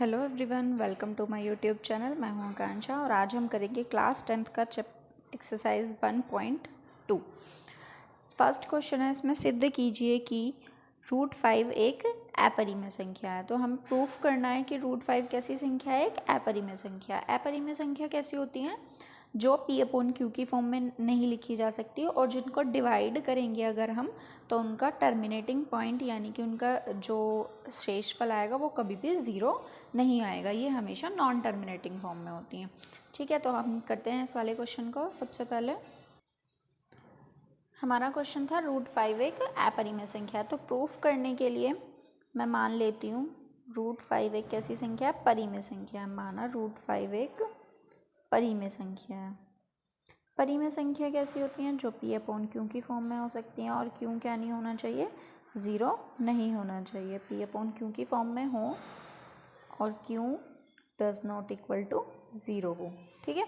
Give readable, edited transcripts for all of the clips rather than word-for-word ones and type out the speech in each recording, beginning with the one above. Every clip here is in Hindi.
Hello everyone, welcome to my YouTube channel. मैं हूं आकांक्षा और आज हम करेंगे क्लास 10th का एक्सरसाइज 1.2। फर्स्ट क्वेश्चन है, इसमें सिद्ध कीजिए कि √5 एक अपरिमेय संख्या है। तो हम प्रूफ करना है कि √5 कैसी संख्या है, एक अपरिमेय संख्या। अपरिमेय संख्या कैसी होती हैं? जो P/Q की फॉर्म में नहीं लिखी जा सकती और जिनको डिवाइड करेंगे अगर हम, तो उनका टर्मिनेटिंग पॉइंट यानी कि उनका जो शेषफल आएगा वो कभी भी ज़ीरो नहीं आएगा। ये हमेशा नॉन टर्मिनेटिंग फॉर्म में होती हैं। ठीक है, तो हम करते हैं इस वाले क्वेश्चन को। सबसे पहले हमारा क्वेश्चन था √5 एक अपरिमेय संख्या। तो प्रूफ करने के लिए मैं मान लेती हूँ √5 एक कैसी संख्या है, परिमेय संख्या है। माना √5 एक परिमेय संख्या है। परिमेय संख्या कैसी होती हैं? जो P/Q की फॉर्म में हो सकती हैं और Q क्या नहीं होना चाहिए, ज़ीरो नहीं होना चाहिए। P/Q की फॉर्म में हो और Q does not equal to zero हो। ठीक है,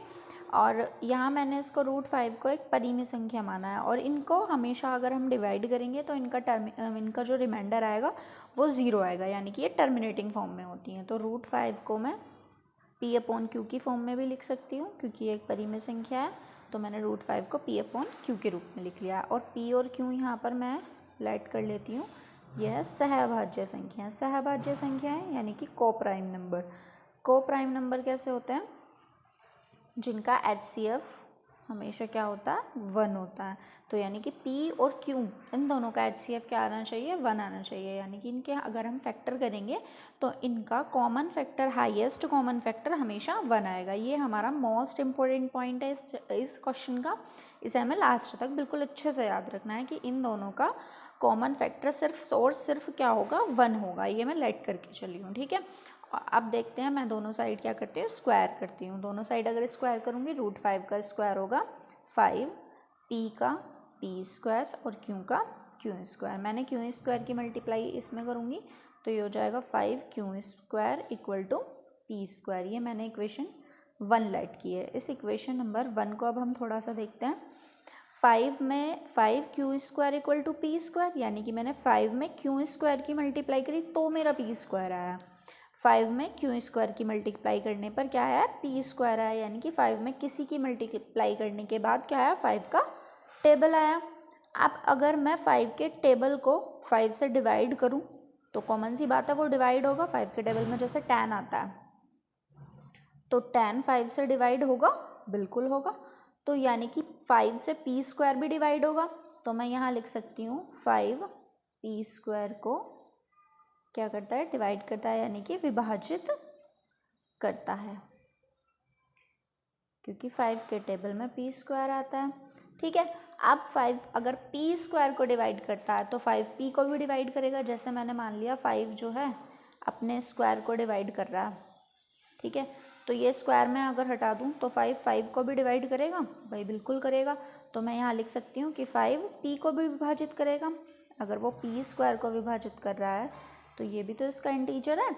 और यहाँ मैंने इसको √5 को एक परिमेय संख्या माना है और इनको हमेशा अगर हम डिवाइड करेंगे तो इनका जो रिमाइंडर आएगा वो ज़ीरो आएगा, यानी कि ये टर्मिनेटिंग फॉर्म में होती हैं। तो √5 को मैं P/Q की फॉर्म में भी लिख सकती हूँ क्योंकि ये एक परिमेय संख्या है। तो मैंने √5 को P/Q के रूप में लिख लिया और P और Q यहाँ पर मैं राइट कर लेती हूँ। यह है सहभाज्य संख्या। सहभाज्य संख्या है यानी कि को-प्राइम नंबर। को-प्राइम नंबर कैसे होते हैं? जिनका HCF हमेशा क्या होता है, 1 होता है। तो यानी कि P और Q इन दोनों का HCF क्या आना चाहिए, 1 आना चाहिए। यानी कि इनके अगर हम फैक्टर करेंगे तो इनका common factor, highest common factor हमेशा 1 आएगा। ये हमारा मोस्ट इम्पोर्टेंट पॉइंट है इस क्वेश्चन का। इसे हमें लास्ट तक बिल्कुल अच्छे से याद रखना है कि इन दोनों का कॉमन फैक्टर सिर्फ क्या होगा, 1 होगा। ये मैं लेट करके चली हूँ। ठीक है, अब देखते हैं मैं दोनों साइड क्या करती हूँ, स्क्वायर करती हूँ। दोनों साइड अगर स्क्वायर करूँगी √5 का स्क्वायर होगा 5, P का P² और Q का Q²। मैंने Q² की मल्टीप्लाई इसमें करूँगी तो ये हो जाएगा 5Q² इक्वल टू P²। ये मैंने इक्वेशन 1 लेट की है। इस इक्वेशन नंबर 1 को अब हम थोड़ा सा देखते हैं। 5 में 5Q² इक्वल टू P², यानी कि मैंने 5 में Q² की मल्टीप्लाई करी तो मेरा P² आया। 5 में Q² की मल्टीप्लाई करने पर क्या है, P² आया। यानी कि 5 में किसी की मल्टीप्लाई करने के बाद क्या आया, 5 का टेबल आया। अब अगर मैं 5 के टेबल को 5 से डिवाइड करूं तो कॉमन सी बात है वो डिवाइड होगा। 5 के टेबल में जैसे 10 आता है तो 10 5 से डिवाइड होगा, बिल्कुल होगा। तो यानी कि 5 से P² भी डिवाइड होगा। तो मैं यहाँ लिख सकती हूँ 5 P² को क्या करता है, डिवाइड करता है, यानी कि विभाजित करता है, क्योंकि 5 के टेबल में P² आता है। ठीक है, अब 5 अगर P² को डिवाइड करता है तो 5 P को भी डिवाइड करेगा। जैसे मैंने मान लिया 5 जो है अपने स्क्वायर को डिवाइड कर रहा है। ठीक है, तो ये स्क्वायर में अगर हटा दूं तो 5 को भी डिवाइड करेगा, भाई बिल्कुल करेगा। तो मैं यहाँ लिख सकती हूँ कि 5 P को भी विभाजित करेगा। अगर वो P² को विभाजित कर रहा है तो ये भी तो इसका इंटीजर है,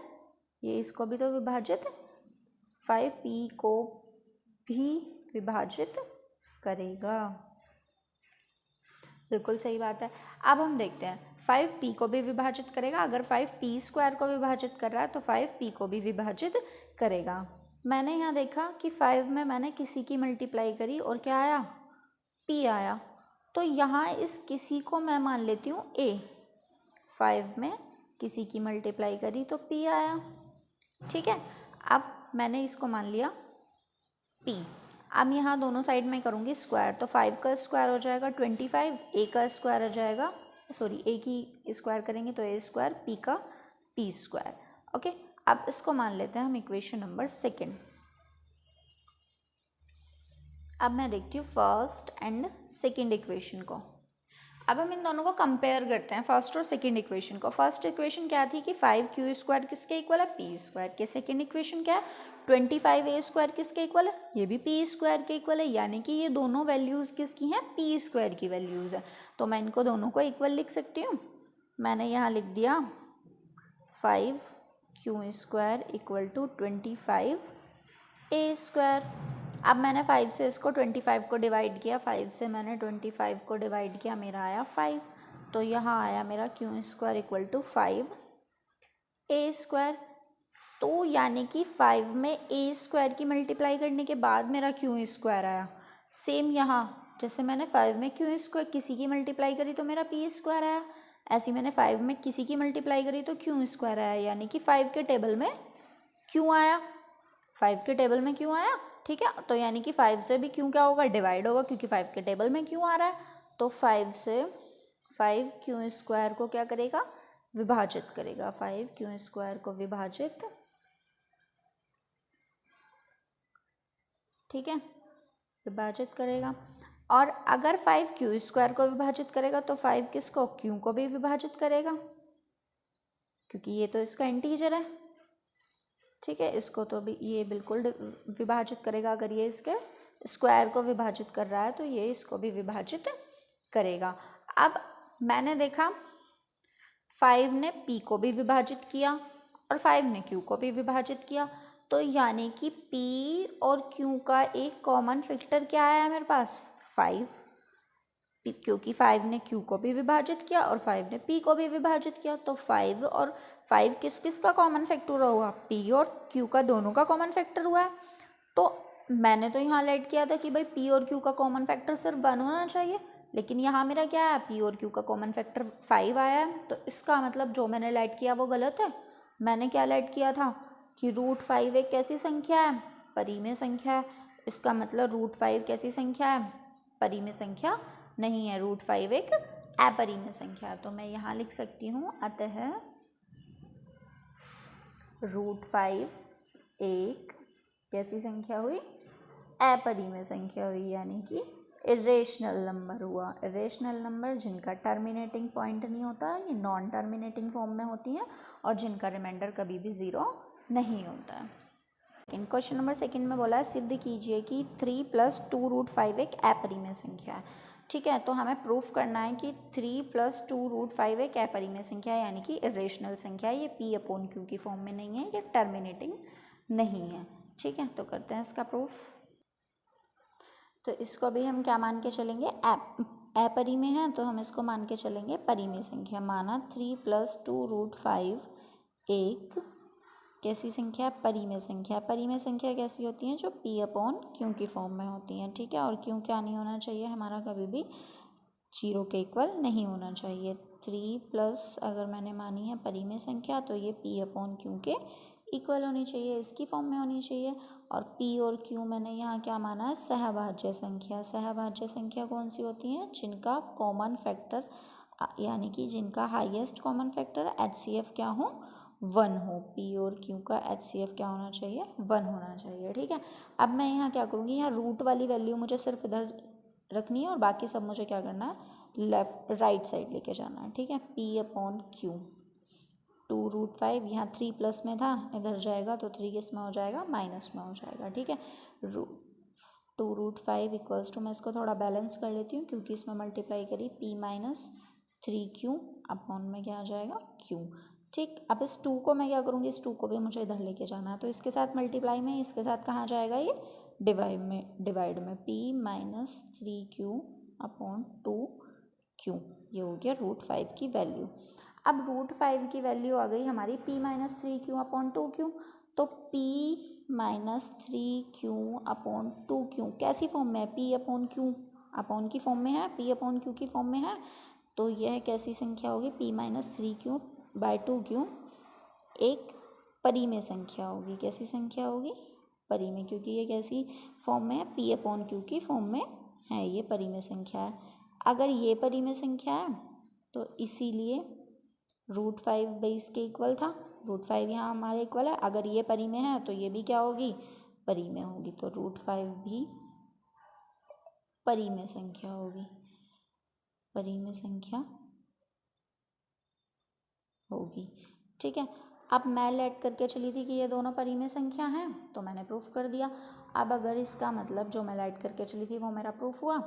ये इसको भी तो विभाजित 5P को भी विभाजित करेगा। बिल्कुल सही बात है। अब हम देखते हैं 5P को भी विभाजित करेगा। अगर 5P² को विभाजित कर रहा है तो 5P को भी विभाजित करेगा। मैंने यहाँ देखा कि 5 में मैंने किसी की मल्टीप्लाई करी और क्या आया, P आया। तो यहाँ इस किसी को मैं मान लेती हूँ A। 5 में किसी की मल्टीप्लाई करी तो P आया। ठीक है, अब मैंने इसको मान लिया P। अब यहाँ दोनों साइड में करूँगी स्क्वायर, तो 5 का स्क्वायर हो जाएगा 25, A का स्क्वायर हो जाएगा, सॉरी A की स्क्वायर करेंगे तो A², P का P²। ओके, अब इसको मान लेते हैं हम इक्वेशन नंबर 2। अब मैं देखती हूँ फर्स्ट एंड सेकेंड इक्वेशन को। अब हम इन दोनों को कंपेयर करते हैं, फर्स्ट और सेकंड इक्वेशन को। फर्स्ट इक्वेशन क्या थी कि 5Q² किसके इक्वल है, P² के। सेकंड इक्वेशन क्या है, 25A² किसके इक्वल है, ये भी P² के इक्वल है। यानी कि ये दोनों वैल्यूज़ किसकी हैं, P² की वैल्यूज़ है। तो मैं इनको दोनों को इक्वल लिख सकती हूँ। मैंने यहाँ लिख दिया 5Q² इक्वल टू 25A²। अब मैंने 5 से इसको 25 को डिवाइड किया, 5 से मैंने 25 को डिवाइड किया, मेरा आया 5। तो यहाँ आया मेरा Q² इक्वल टू 5A²। तो यानी कि 5 में ए स्क्वायर की मल्टीप्लाई करने के बाद मेरा क्यू स्क्वायर आया। सेम यहाँ जैसे मैंने 5 में क्यू स्क्वायर किसी की मल्टीप्लाई करी तो मेरा पी स्क्वायर आया, ऐसे मैंने 5 में किसी की मल्टीप्लाई करी तो क्यू स्क्वायर आया, यानी कि 5 के टेबल में क्यों आया, 5 के टेबल में क्यों आया। ठीक है, तो यानी कि 5 से भी क्यों क्या होगा, डिवाइड होगा, क्योंकि 5 के टेबल में क्यों आ रहा है। तो 5 से 5 क्यू स्क्वायर को क्या करेगा, विभाजित करेगा, 5 क्यू स्क्वायर को विभाजित, ठीक है, विभाजित करेगा। और अगर 5 क्यू स्क्वायर को विभाजित करेगा तो 5 किसको, क्यू को भी विभाजित करेगा, क्योंकि ये तो इसका इंटीजर है। ठीक है, इसको तो भी ये बिल्कुल विभाजित करेगा, अगर ये इसके स्क्वायर को विभाजित कर रहा है तो ये इसको भी विभाजित करेगा। अब मैंने देखा 5 ने p को भी विभाजित किया और 5 ने q को भी विभाजित किया, तो यानी कि p और q का एक कॉमन फैक्टर क्या आया मेरे पास, 5, क्योंकि 5 ने q को भी विभाजित किया और 5 ने p को भी विभाजित किया। तो 5 और 5 किस किस का कॉमन फैक्टर हुआ, p और q का दोनों का कॉमन फैक्टर हुआ है। तो मैंने तो यहाँ लेट किया था कि भाई p और q का कॉमन फैक्टर सिर्फ 1 होना चाहिए, लेकिन यहाँ मेरा क्या है, p और q का कॉमन फैक्टर 5 आया है। तो इसका मतलब जो मैंने लेट किया वो गलत है। मैंने क्या लेट किया था कि √5 एक कैसी संख्या है, परिमेय संख्या है। इसका मतलब √5 कैसी संख्या है, परिमेय संख्या नहीं है, √5 एक अपरिमेय संख्या है। तो मैं यहाँ लिख सकती हूँ, अतः √5 एक कैसी संख्या हुई, अपरिमेय संख्या हुई, यानी कि इरेशनल नंबर हुआ। इरेशनल नंबर जिनका टर्मिनेटिंग पॉइंट नहीं होता, ये नॉन टर्मिनेटिंग फॉर्म में होती हैं और जिनका रिमाइंडर कभी भी 0 नहीं होता है। क्वेश्चन नंबर 2 में बोला है सिद्ध कीजिए कि 3 + 2√5 एक अपरिमेय संख्या है। ठीक है, तो हमें प्रूफ करना है कि 3 + 2√5 एक अपरिमेय संख्या है, यानी कि इरेशनल संख्या है, ये p/q की फॉर्म में नहीं है, ये टर्मिनेटिंग नहीं है। ठीक है, तो करते हैं इसका प्रूफ। तो इसको भी हम क्या मान के चलेंगे, अपरिमेय है तो हम इसको मान के चलेंगे परिमेय संख्या। माना 3 + 2√5 एक कैसी संख्या, परिमेय संख्या। परिमेय संख्या कैसी होती हैं, जो p/q की फॉर्म में होती हैं। ठीक है, और क्यों क्या नहीं होना चाहिए, हमारा कभी भी 0 के इक्वल नहीं होना चाहिए। 3 प्लस अगर मैंने मानी है परिमेय संख्या तो ये p/q के इक्वल होनी चाहिए, इसकी फॉर्म में होनी चाहिए। और p और q मैंने यहाँ क्या माना है, सहभाज्य संख्या। सहभाज्य संख्या कौन सी होती हैं, जिनका कॉमन फैक्टर यानी कि जिनका हाईएस्ट कॉमन फैक्टर HCF क्या हो, 1 हो। p और q का HCF क्या होना चाहिए, 1 होना चाहिए। ठीक है, अब मैं यहाँ क्या करूँगी, यहाँ रूट वाली वैल्यू मुझे सिर्फ इधर रखनी है और बाकी सब मुझे क्या करना है, राइट साइड लेके जाना है। ठीक है, p/q 2√5 यहाँ 3 प्लस में था, इधर जाएगा तो 3 किस में हो जाएगा, माइनस में हो जाएगा। ठीक है, 2√5 इक्वल्स टू, मैं इसको थोड़ा बैलेंस कर लेती हूँ क्योंकि इसमें मल्टीप्लाई करी p - 3q अपॉन में क्या आ जाएगा, q। ठीक, अब इस 2 को मैं क्या करूँगी, इस 2 को भी मुझे इधर लेके जाना है, तो इसके साथ मल्टीप्लाई में, इसके साथ कहाँ जाएगा, ये डिवाइड में p - 3q अपॉन 2q, ये हो गया √5 की वैल्यू। अब √5 की वैल्यू आ गई हमारी p - 3q अपॉन 2q, तो p - 3q अपॉन 2q कैसी फॉर्म में है, p/q अपॉन की फॉर्म में है, p/q की फॉर्म में है। तो यह कैसी संख्या होगी, p - 3q बाय 2q एक परिमेय संख्या होगी। कैसी संख्या होगी, परिमेय, क्योंकि ये कैसी फॉर्म में है, p/q की फॉर्म में है, ये परिमेय संख्या है। अगर ये परिमेय संख्या है तो इसीलिए √5 बेस के इक्वल था, √5 यहाँ हमारे इक्वल है। अगर ये परिमेय है तो ये भी क्या होगी, परिमेय होगी, तो √5 भी परिमेय संख्या होगी, परिमेय संख्या होगी। ठीक है, अब मैं लेट करके चली थी कि ये दोनों परिमेय संख्या हैं, तो मैंने प्रूफ कर दिया। अब अगर इसका मतलब जो मैं लेट करके चली थी वो मेरा प्रूफ हुआ,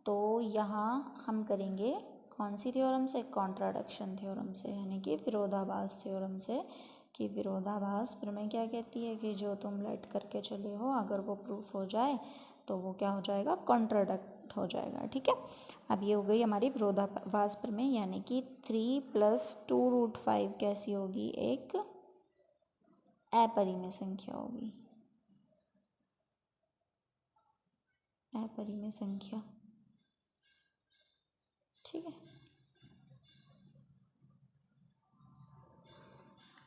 तो यहाँ हम करेंगे कौन सी थ्योरम से, कॉन्ट्राडिक्शन थ्योरम से, यानी कि विरोधाभास थ्योरम से। कि विरोधाभास प्रमेय क्या कहती है कि जो तुम लेट करके चले हो अगर वो प्रूफ हो जाए तो वो क्या हो जाएगा, कॉन्ट्राडिक्ट हो जाएगा। ठीक है, अब ये हो गई हमारी विरोधाभास प्रमेय, यानी कि 3 + 2√5 कैसी होगी, एक अपरिमेय संख्या होगी, अपरिमेय संख्या। ठीक है,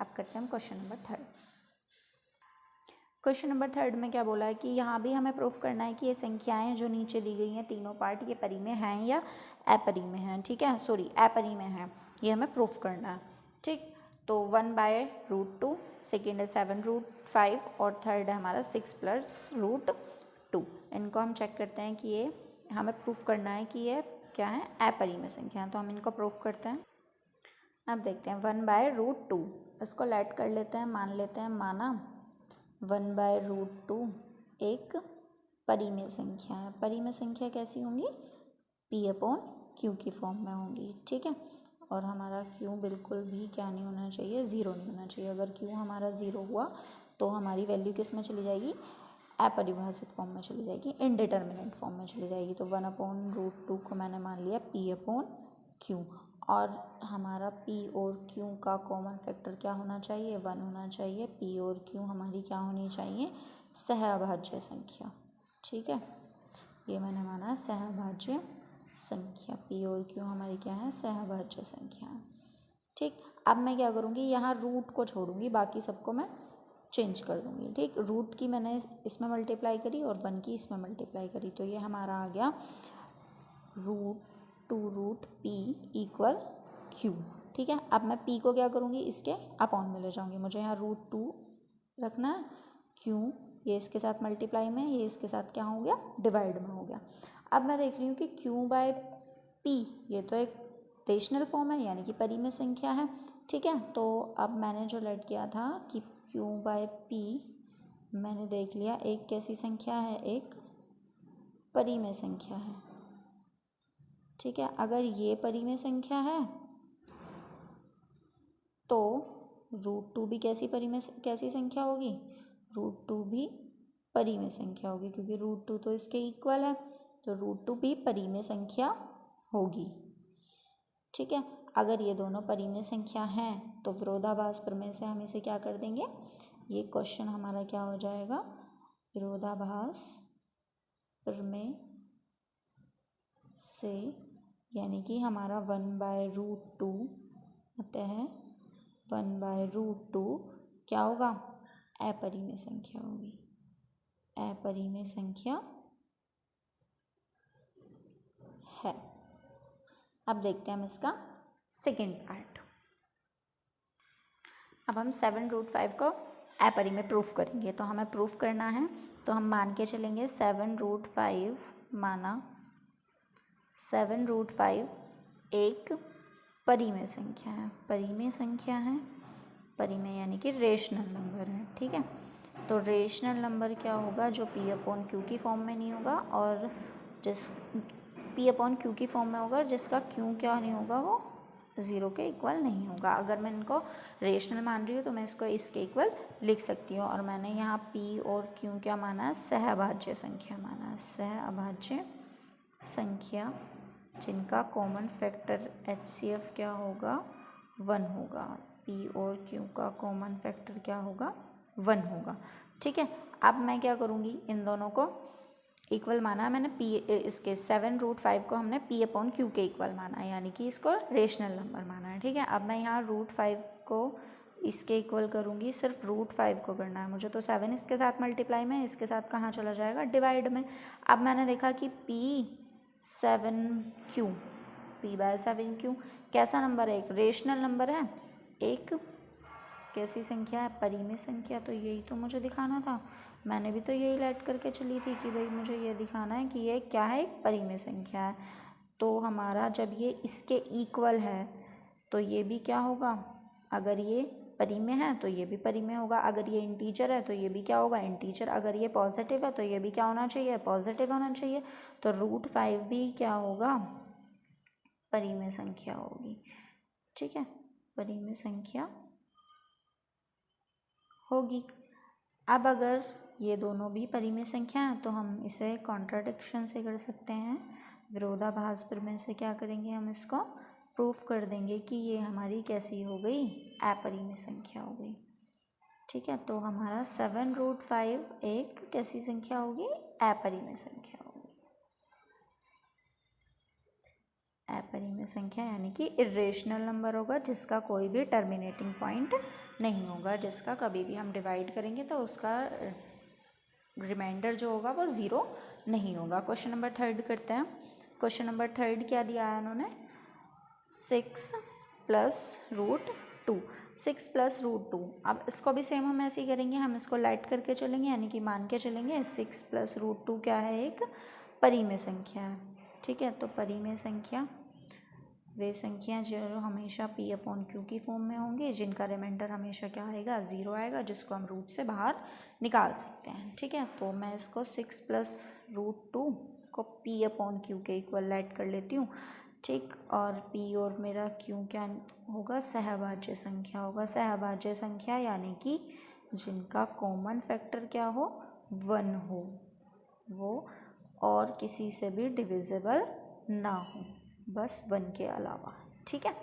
अब करते हैं हम क्वेश्चन नंबर 3। क्वेश्चन नंबर 3 में क्या बोला है कि यहाँ भी हमें प्रूफ करना है कि ये संख्याएं जो नीचे दी गई हैं तीनों पार्ट, ये परिमेय हैं या अपरिमेय हैं। ठीक है, सॉरी अपरिमेय हैं, ये हमें प्रूफ करना है। ठीक, तो 1/√2, सेकेंड है 7√5 और थर्ड है हमारा 6 + √2। इनको हम चेक करते हैं कि ये हमें प्रूफ करना है कि ये क्या है, अपरिमेय संख्या। तो हम इनको प्रूफ करते हैं। अब देखते हैं 1/√2, इसको लेट कर लेते हैं, मान लेते हैं माना 1/√2 एक परिमेय संख्या है। परिमेय संख्या कैसी होंगी, P/Q की फॉर्म में होंगी। ठीक है, और हमारा Q बिल्कुल भी क्या नहीं होना चाहिए, 0 नहीं होना चाहिए। अगर Q हमारा 0 हुआ तो हमारी वैल्यू किस में चली जाएगी, अपरिभाषित फॉर्म में चली जाएगी, इनडिटर्मिनेट फॉर्म में चली जाएगी। तो 1/√2 को मैंने मान लिया P/Q, और हमारा P और Q का कॉमन फैक्टर क्या होना चाहिए, 1 होना चाहिए। P और Q हमारी क्या होनी चाहिए, सहअभाज्य संख्या। ठीक है, ये मैंने माना सहअभाज्य संख्या, P और Q हमारी क्या है, सहअभाज्य संख्या। ठीक, अब मैं क्या करूँगी, यहाँ रूट को छोड़ूंगी, बाकी सबको मैं चेंज कर दूँगी। ठीक, रूट की मैंने इसमें मल्टीप्लाई करी और 1 की इसमें मल्टीप्लाई करी, तो ये हमारा आ गया √2√P = Q। ठीक है, अब मैं P को क्या करूँगी, इसके अपॉन में ले जाऊँगी। मुझे यहाँ √2 रखना है, Q ये इसके साथ मल्टीप्लाई में, ये इसके साथ क्या हो गया, डिवाइड में हो गया। अब मैं देख रही हूँ कि Q/P ये तो एक रेशनल फॉर्म है, यानी कि परिमेय संख्या है। ठीक है, तो अब मैंने जो लेट किया था कि Q/P मैंने देख लिया एक कैसी संख्या है, एक परिमेय संख्या है। ठीक है, अगर ये परिमेय संख्या है तो √2 भी कैसी संख्या होगी, √2 भी परिमेय संख्या होगी, क्योंकि √2 तो इसके इक्वल है, तो √2 भी परिमेय संख्या होगी। ठीक है, अगर ये दोनों परिमेय संख्या हैं तो विरोधाभास प्रमेय से हम इसे क्या कर देंगे, ये क्वेश्चन हमारा क्या हो जाएगा, विरोधाभास प्रमेय से, यानी कि हमारा 1/√2 अतः 1/√2 क्या होगा, अपरिमेय संख्या होगी, अपरिमेय संख्या है। अब देखते हैं हम इसका सेकेंड पार्ट। अब हम 7√5 को अपरिमेय प्रूफ करेंगे। तो हमें प्रूफ करना है, तो हम मान के चलेंगे 7√5 माना 7√5 एक परिमेय संख्या है, परिमेय संख्या है, परिमेय यानी कि रेशनल नंबर है। ठीक है, तो रेशनल नंबर क्या होगा, जो P/Q की फॉर्म में नहीं होगा, और जिस P/Q की फॉर्म में होगा, जिसका Q क्या नहीं होगा, वो 0 के इक्वल नहीं होगा। अगर मैं इनको रेशनल मान रही हूँ तो मैं इसको इसके इक्वल लिख सकती हूँ, और मैंने यहाँ P और Q क्या माना है, सहअभाज्य संख्या माना है, सहअभाज्य संख्या जिनका कॉमन फैक्टर HCF क्या होगा, 1 होगा। P और Q का कॉमन फैक्टर क्या होगा, 1 होगा। ठीक है, अब मैं क्या करूँगी, इन दोनों को इक्वल माना है मैंने, इसके 7√5 को हमने P/Q के इक्वल माना है, यानी कि इसको रेशनल नंबर माना है। ठीक है, अब मैं यहाँ √5 को इसके इक्वल करूँगी, सिर्फ √5 को करना है मुझे, तो 7 इसके साथ मल्टीप्लाई में, इसके साथ कहाँ चला जाएगा, डिवाइड में। अब मैंने देखा कि P/7Q कैसा नंबर है, एक रेशनल नंबर है, एक कैसी संख्या है, परिमेय संख्या। तो यही तो मुझे दिखाना था, मैंने भी तो यही लेट करके चली थी कि भाई मुझे ये दिखाना है कि ये क्या है, एक परिमेय संख्या है। तो हमारा जब ये इसके इक्वल है तो ये भी क्या होगा, अगर ये परिमेय है तो ये भी परिमेय होगा, अगर ये इंटीजर है तो ये भी क्या होगा, इंटीजर, अगर ये पॉजिटिव है तो ये भी क्या होना चाहिए, पॉजिटिव होना चाहिए। तो √5 भी क्या होगा, परिमेय संख्या होगी। ठीक है, परिमेय संख्या होगी। अब अगर ये दोनों भी परिमेय संख्या हैं तो हम इसे कॉन्ट्राडिक्शन से कर सकते हैं, विरोधाभास प्रमेय से क्या करेंगे, हम इसको प्रूफ कर देंगे कि ये हमारी कैसी हो गई, अपरिमेय संख्या हो गई। ठीक है, तो हमारा 7√5 एक कैसी संख्या होगी, अपरिमेय संख्या होगी, अपरिमेय संख्या यानी कि इरेशनल नंबर होगा जिसका कोई भी टर्मिनेटिंग पॉइंट नहीं होगा, जिसका कभी भी हम डिवाइड करेंगे तो उसका रिमाइंडर जो होगा वो 0 नहीं होगा। क्वेश्चन नंबर 3 करते हैं। क्वेश्चन नंबर 3 क्या दिया है उन्होंने, 6 + √2, 6 + √2। अब इसको भी सेम हम ऐसे ही करेंगे, हम इसको लाइट करके चलेंगे, यानी कि मान के चलेंगे 6 + √2 क्या है, एक परिमेय संख्या है। ठीक है, तो परिमेय संख्या वे संख्या जो हमेशा P/Q की फॉर्म में होंगी, जिनका रिमाइंडर हमेशा क्या आएगा, 0 आएगा, जिसको हम रूट से बाहर निकाल सकते हैं। ठीक है, तो मैं इसको 6 + √2 को P/Q के इक्वल लाइट कर लेती हूँ। ठीक, और P और मेरा Q क्या होगा, सहभाज्य संख्या होगा। सहभाज्य संख्या यानी कि जिनका कॉमन फैक्टर क्या हो, 1 हो, वो और किसी से भी डिविजिबल ना हो, बस 1 के अलावा। ठीक है,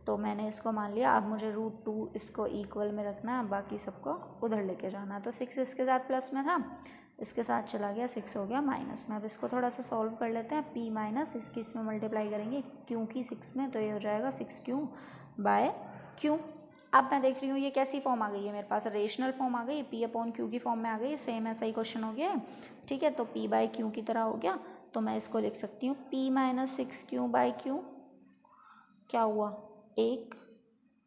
तो मैंने इसको मान लिया। अब मुझे √2 इसको इक्वल में रखना है, बाकी सबको उधर लेके जाना। तो 6 इसके साथ प्लस में था, इसके साथ चला गया, 6 हो गया माइनस में। अब इसको थोड़ा सा सॉल्व कर लेते हैं। P माइनस इसकी इसमें मल्टीप्लाई करेंगे Q की 6 में, तो ये हो जाएगा 6Q/Q। अब मैं देख रही हूँ ये कैसी फॉर्म आ गई है, मेरे पास रेशनल फॉर्म आ गई, P/Q की फॉर्म में आ गई। सेम ऐसा ही क्वेश्चन हो गया है। ठीक है, तो P/Q की तरह हो गया, तो मैं इसको लिख सकती हूँ P - 6Q/Q। क्या हुआ, एक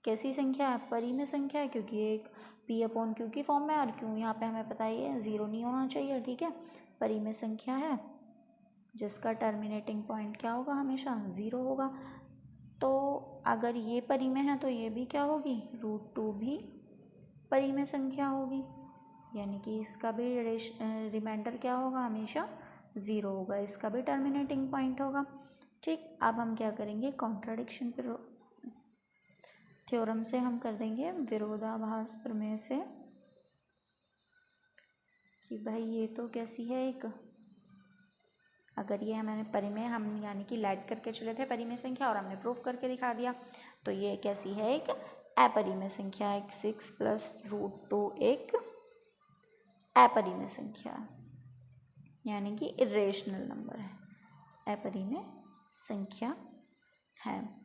कैसी संख्या है, परिमेय संख्या है, क्योंकि एक P/Q की फॉर्म में, और Q यहाँ पे हमें पता ही है 0 नहीं होना चाहिए। ठीक है, परिमेय संख्या है जिसका टर्मिनेटिंग पॉइंट क्या होगा, हमेशा 0 होगा। तो अगर ये परिमेय है तो ये भी क्या होगी, √2 भी परिमेय संख्या होगी, यानी कि इसका भी रिमाइंडर क्या होगा, हमेशा 0 होगा, इसका भी टर्मिनेटिंग पॉइंट होगा। ठीक, अब हम क्या करेंगे, कॉन्ट्राडिक्शन थ्योरम से हम कर देंगे विरोधाभास प्रमेय से कि भाई ये तो कैसी है एक, अगर ये मैंने परिमेय, हम यानी कि लाइट करके चले थे परिमेय संख्या और हमने प्रूफ करके दिखा दिया, तो ये कैसी है, एक अपरिमेय संख्या है। 6 + √2 एक अपरिमेय संख्या यानी कि इरेशनल नंबर है, अपरिमेय संख्या है।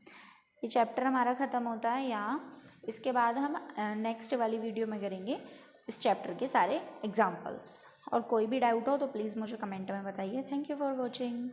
ये चैप्टर हमारा ख़त्म होता है यहाँ। इसके बाद हम नेक्स्ट वाली वीडियो में करेंगे इस चैप्टर के सारे एग्जाम्पल्स। और कोई भी डाउट हो तो प्लीज़ मुझे कमेंट में बताइए। Thank you for watching.